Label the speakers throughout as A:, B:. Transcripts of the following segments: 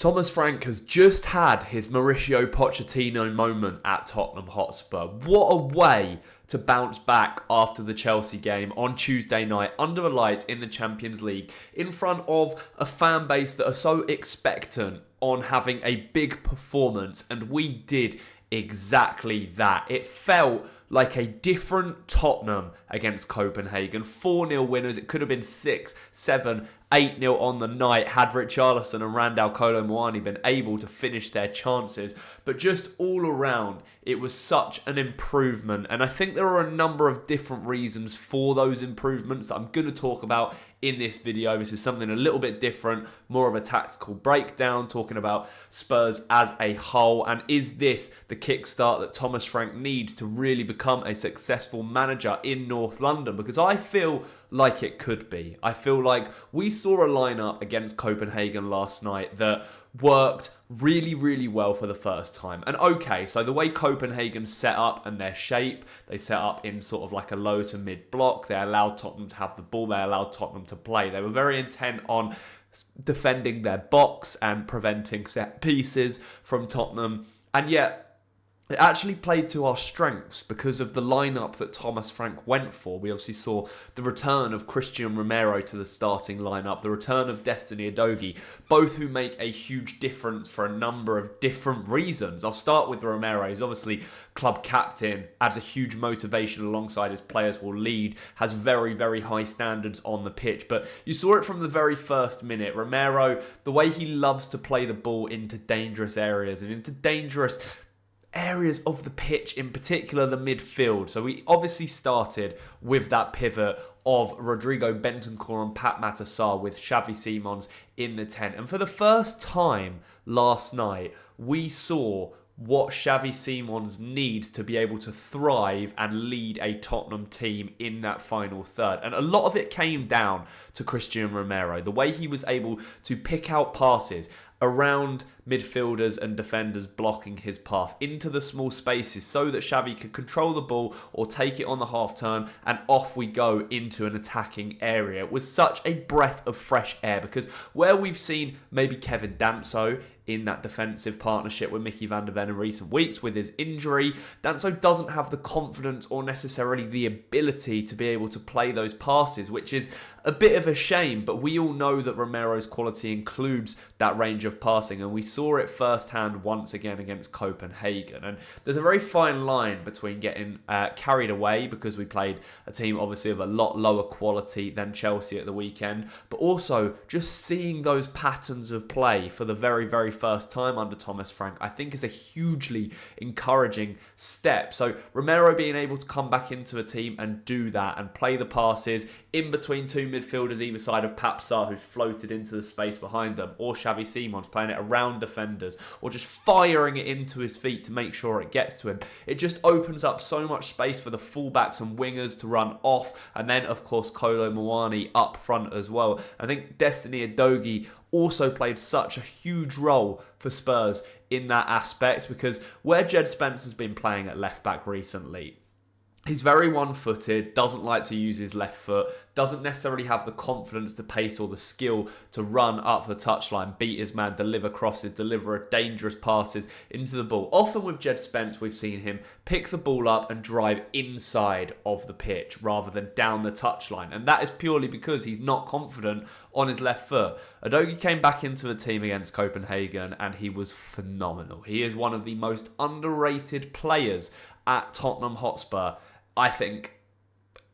A: Thomas Frank has just had his Mauricio Pochettino moment at Tottenham Hotspur. What a way to bounce back after the Chelsea game on Tuesday night under the lights in the Champions League in front of a fan base that are so expectant on having a big performance, and we did exactly that. It felt like a different Tottenham against Copenhagen. 4-0 winners. It could have been 6, 7, 8-0 on the night had Richarlison and Randall Kolo Muani been able to finish their chances. But just all around, it was such an improvement. And I think there are a number of different reasons for those improvements that I'm going to talk about in this video. This is something a little bit different, more of a tactical breakdown, talking about Spurs as a whole. And is this the kickstart that Thomas Frank needs to really become a successful manager in North London? Because I feel like it could be. I feel like we saw a lineup against Copenhagen last night that worked really, really well for the first time. And okay, so the way Copenhagen set up and their shape, they set up in sort of like a low to mid block. They allowed Tottenham to have the ball. They allowed Tottenham to play. They were very intent on defending their box and preventing set pieces from Tottenham. And yet, it actually played to our strengths because of the lineup that Thomas Frank went for. We obviously saw the return of Christian Romero to the starting lineup, the return of Destiny Udogie, both who make a huge difference for a number of different reasons. I'll start with Romero. He's obviously club captain, adds a huge motivation alongside his players, will lead, has very, very high standards on the pitch. But you saw it from the very first minute. Romero, the way he loves to play the ball into dangerous areas and into dangerous areas of the pitch, in particular the midfield. So we obviously started with that pivot of Rodrigo Bentancur and Pat Sarr with Xavi Simons in the 10. And for the first time last night, we saw what Xavi Simons needs to be able to thrive and lead a Tottenham team in that final third. And a lot of it came down to Christian Romero, the way he was able to pick out passes around midfielders and defenders blocking his path into the small spaces so that Xavi could control the ball or take it on the half turn, and off we go into an attacking area. It was such a breath of fresh air, because where we've seen maybe Kevin Danso in that defensive partnership with Xavi Van de Ven in recent weeks with his injury, Danso doesn't have the confidence or necessarily the ability to be able to play those passes, which is a bit of a shame. But we all know that Romero's quality includes that range of passing, and we saw it firsthand once again against Copenhagen. And there's a very fine line between getting carried away, because we played a team obviously of a lot lower quality than Chelsea at the weekend, but also just seeing those patterns of play for the very, very first time under Thomas Frank, I think is a hugely encouraging step. So Romero being able to come back into the team and do that and play the passes in between two midfielders either side of Sarr, who's floated into the space behind them, or Xavi Simons playing it around defenders, or just firing it into his feet to make sure it gets to him. It just opens up so much space for the fullbacks and wingers to run off, and then of course Kolo Muani up front as well. I think Destiny Udogie also played such a huge role for Spurs in that aspect, because where Jed Spencer's been playing at left back recently, he's very one-footed, doesn't like to use his left foot, doesn't necessarily have the confidence, the pace or the skill to run up the touchline, beat his man, deliver crosses, deliver dangerous passes into the ball. Often with Jed Spence, we've seen him pick the ball up and drive inside of the pitch rather than down the touchline. And that is purely because he's not confident on his left foot. Udogie came back into the team against Copenhagen and he was phenomenal. He is one of the most underrated players at Tottenham Hotspur, I think,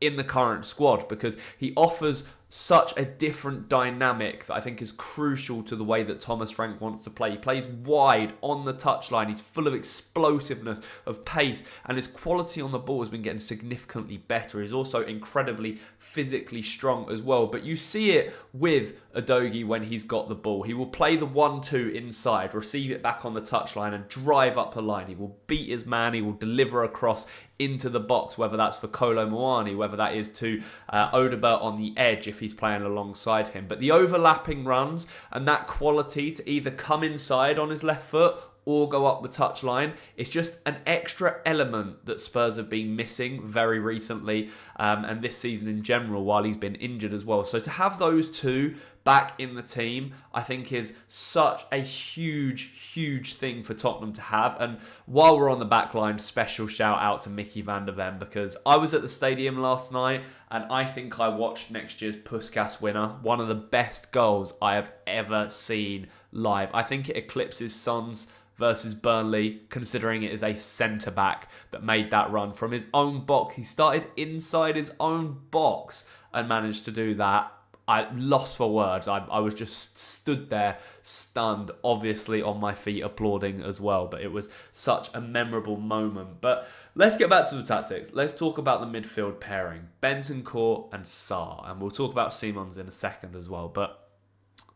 A: in the current squad, because he offers such a different dynamic that I think is crucial to the way that Thomas Frank wants to play. He plays wide on the touchline. He's full of explosiveness, of pace, and his quality on the ball has been getting significantly better. He's also incredibly physically strong as well. But you see it with Udogie when he's got the ball. He will play the 1-2 inside, receive it back on the touchline and drive up the line. He will beat his man. He will deliver a cross into the box, whether that's for Kolo Muani, whether that is to Odobert on the edge if he's playing alongside him. But the overlapping runs and that quality to either come inside on his left foot or go up the touchline. It's just an extra element that Spurs have been missing very recently, and this season in general, while he's been injured as well. So to have those two back in the team, I think is such a huge thing for Tottenham to have. And while we're on the back line, special shout out to Xavi Van de Ven, because I was at the stadium last night and I think I watched next year's Puskas winner, one of the best goals I have ever seen live. I think it eclipses Son's versus Burnley, considering it is a centre-back that made that run from his own box. He started inside his own box and managed to do that. I lost for words. I was just stood there, stunned, obviously on my feet, applauding as well. But it was such a memorable moment. But let's get back to the tactics. Let's talk about the midfield pairing, Bentancur and Sarr. And we'll talk about Simons in a second as well. But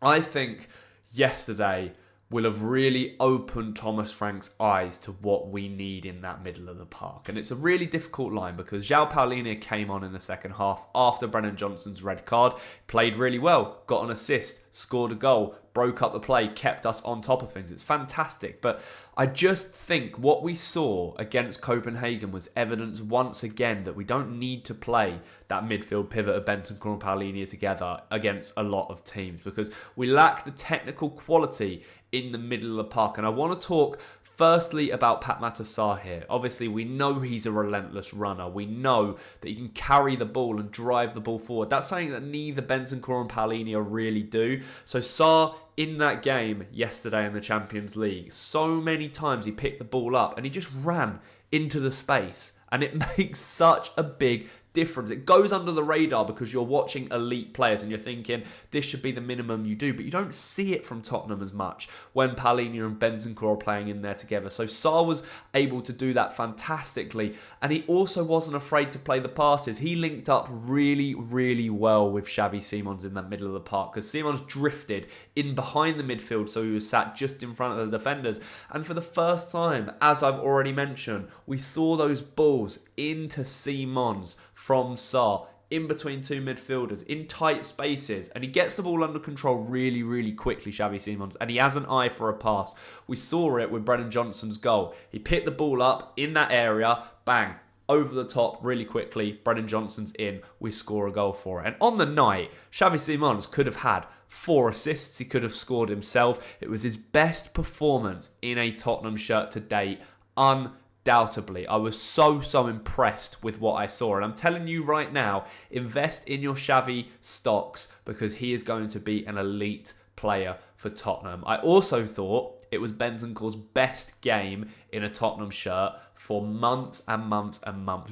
A: I think yesterday will have really opened Thomas Frank's eyes to what we need in that middle of the park. And it's a really difficult line because João Paulinho came on in the second half after Brennan Johnson's red card, played really well, got an assist, scored a goal, broke up the play, kept us on top of things. It's fantastic. But I just think what we saw against Copenhagen was evidence once again that we don't need to play that midfield pivot of Bentancur and Paulinho together against a lot of teams because we lack the technical quality in the middle of the park. And I want to talk firstly about Pape Matar Sarr here. Obviously, we know he's a relentless runner. We know that he can carry the ball and drive the ball forward. That's something that neither Bentancur and Paulinho really do. So Sarr, in that game yesterday in the Champions League, so many times he picked the ball up and he just ran into the space. And it makes such a big difference. It goes under the radar because you're watching elite players and you're thinking this should be the minimum you do, but you don't see it from Tottenham as much when Paulinho and Bentancur are playing in there together. So Sarr was able to do that fantastically, and he also wasn't afraid to play the passes. He linked up really well with Xavi Simons in that middle of the park because Simons drifted in behind the midfield, so he was sat just in front of the defenders. And for the first time, as I've already mentioned, we saw those balls into Simons from Sarr, in between two midfielders, in tight spaces, and he gets the ball under control really quickly, Xavi Simons, and he has an eye for a pass. We saw it with Brennan Johnson's goal. He picked the ball up in that area, bang, over the top really quickly, Brennan Johnson's in, we score a goal for it. And on the night, Xavi Simons could have had 4 assists, he could have scored himself. It was his best performance in a Tottenham shirt to date, undoubtedly. I was so impressed with what I saw. And I'm telling you right now, invest in your Xavi stocks because he is going to be an elite player for Tottenham. I also thought it was Bentancur's best game in a Tottenham shirt for months and months.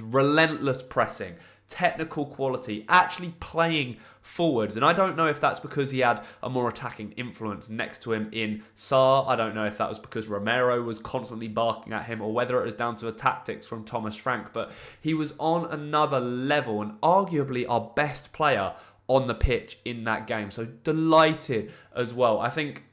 A: Relentless pressing, technical quality, actually playing forwards. And I don't know if that's because he had a more attacking influence next to him in Sarr. I don't know if that was because Romero was constantly barking at him or whether it was down to the tactics from Thomas Frank. But he was on another level and arguably our best player on the pitch in that game. So delighted as well. I think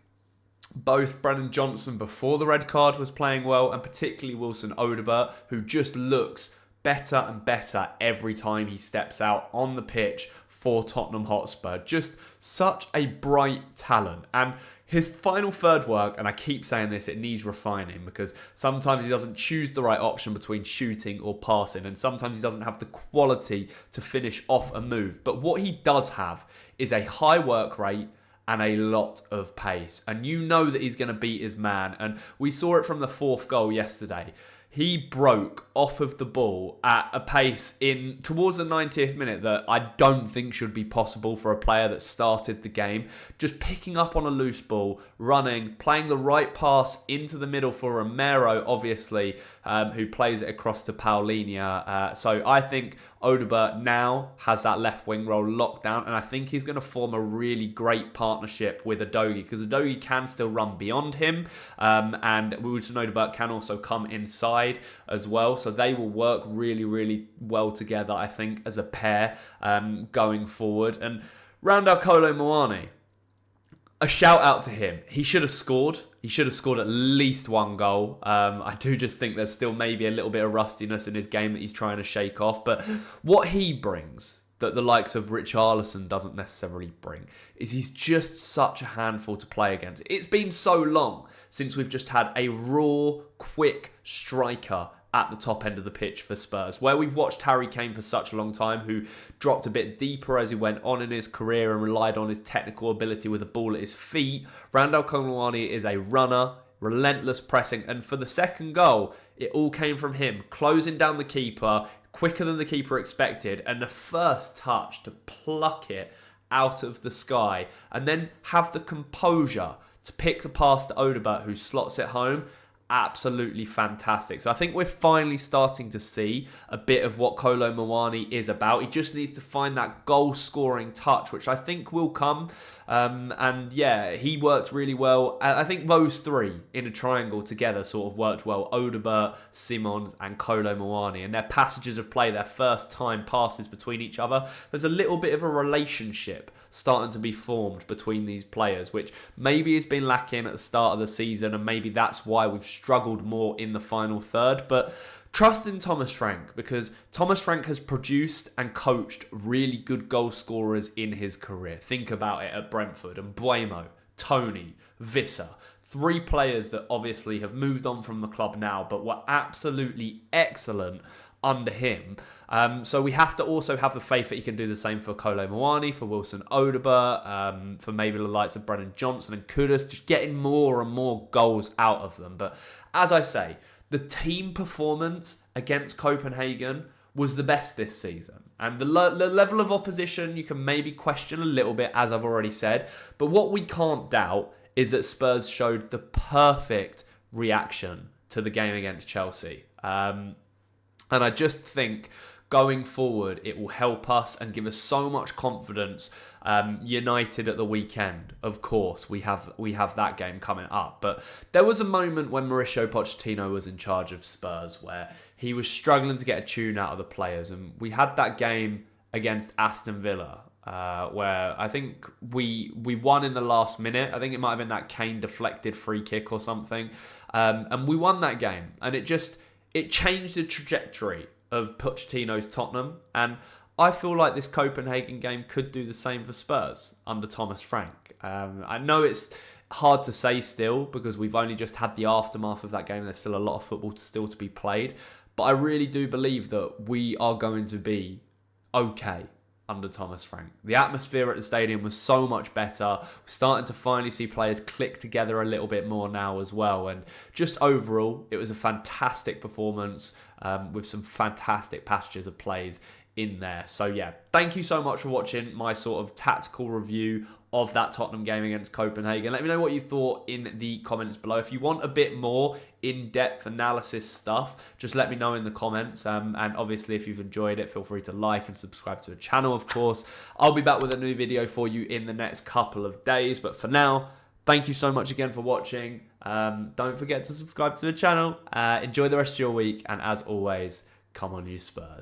A: both Brennan Johnson before the red card was playing well, and particularly Wilson Odobert, who just looks better and better every time he steps out on the pitch for Tottenham Hotspur. Just such a bright talent. And his final third work, and I keep saying this, it needs refining because sometimes he doesn't choose the right option between shooting or passing, and sometimes he doesn't have the quality to finish off a move. But what he does have is a high work rate and a lot of pace. And you know that he's going to beat his man. And we saw it from the 4th goal yesterday. He broke off of the ball at a pace in towards the 90th minute that I don't think should be possible for a player that started the game. Just picking up on a loose ball, running, playing the right pass into the middle for Romero, obviously, who plays it across to Paulinho. So I think Odobert now has that left wing role locked down, and I think he's going to form a really great partnership with Udogie because Udogie can still run beyond him, and Wilson Odobert can also come inside as well. So they will work really well together, I think, as a pair going forward. And round out Kolo Muani, a shout out to him. He should have scored. He should have scored at least 1 goal. I do just think there's still maybe a little bit of rustiness in his game that he's trying to shake off. But what he brings that the likes of Richarlison doesn't necessarily bring is he's just such a handful to play against. It's been so long since we've just had a raw, quick striker at the top end of the pitch for Spurs, where we've watched Harry Kane for such a long time, who dropped a bit deeper as he went on in his career and relied on his technical ability with the ball at his feet. Randal Muani is a runner, relentless pressing, and for the second goal, it all came from him, closing down the keeper quicker than the keeper expected, and the first touch to pluck it out of the sky, and then have the composure to pick the pass to Odobert, who slots it home. Absolutely fantastic. So I think we're finally starting to see a bit of what Kolo Muani is about. He just needs to find that goal-scoring touch, which I think will come. And yeah, he worked really well. I think those three in a triangle together sort of worked well. Odobert, Simons and Kolo Muani. And their passages of play, their first time passes between each other. There's a little bit of a relationship starting to be formed between these players, which maybe has been lacking at the start of the season, and maybe that's why we've struggled more in the final third. But trust in Thomas Frank, because Thomas Frank has produced and coached really good goal scorers in his career. Think about it at Brentford, and Buemo, Tony, Visser. Three players that obviously have moved on from the club now, but were absolutely excellent under him. So we have to also have the faith that he can do the same for Kolo Muani, for Wilson Odobert, for maybe the likes of Brennan Johnson and Kudus, just getting more and more goals out of them. But as I say, the team performance against Copenhagen was the best this season. And the level of opposition you can maybe question a little bit, as I've already said. But what we can't doubt is that Spurs showed the perfect reaction to the game against Chelsea. And I just think going forward, it will help us and give us so much confidence. United at the weekend, of course, we have that game coming up. But there was a moment when Mauricio Pochettino was in charge of Spurs where he was struggling to get a tune out of the players. And we had that game against Aston Villa, where I think we won in the last minute. I think it might have been that Kane deflected free kick or something. And we won that game. And it changed the trajectory of Pochettino's Tottenham. And I feel like this Copenhagen game could do the same for Spurs under Thomas Frank. I know it's hard to say still because we've only just had the aftermath of that game. There's still a lot of football still to be played. But I really do believe that we are going to be okay under Thomas Frank. The atmosphere at the stadium was so much better. We're starting to finally see players click together a little bit more now as well. And just overall, it was a fantastic performance with some fantastic passages of plays in there. So yeah, thank you so much for watching my sort of tactical review of that Tottenham game against Copenhagen. Let me know what you thought in the comments below. If you want a bit more in-depth analysis stuff, just let me know in the comments. And obviously, if you've enjoyed it, feel free to like and subscribe to the channel, of course. I'll be back with a new video for you in the next couple of days. But for now, thank you so much again for watching. Don't forget to subscribe to the channel. Enjoy the rest of your week. And as always, come on you Spurs.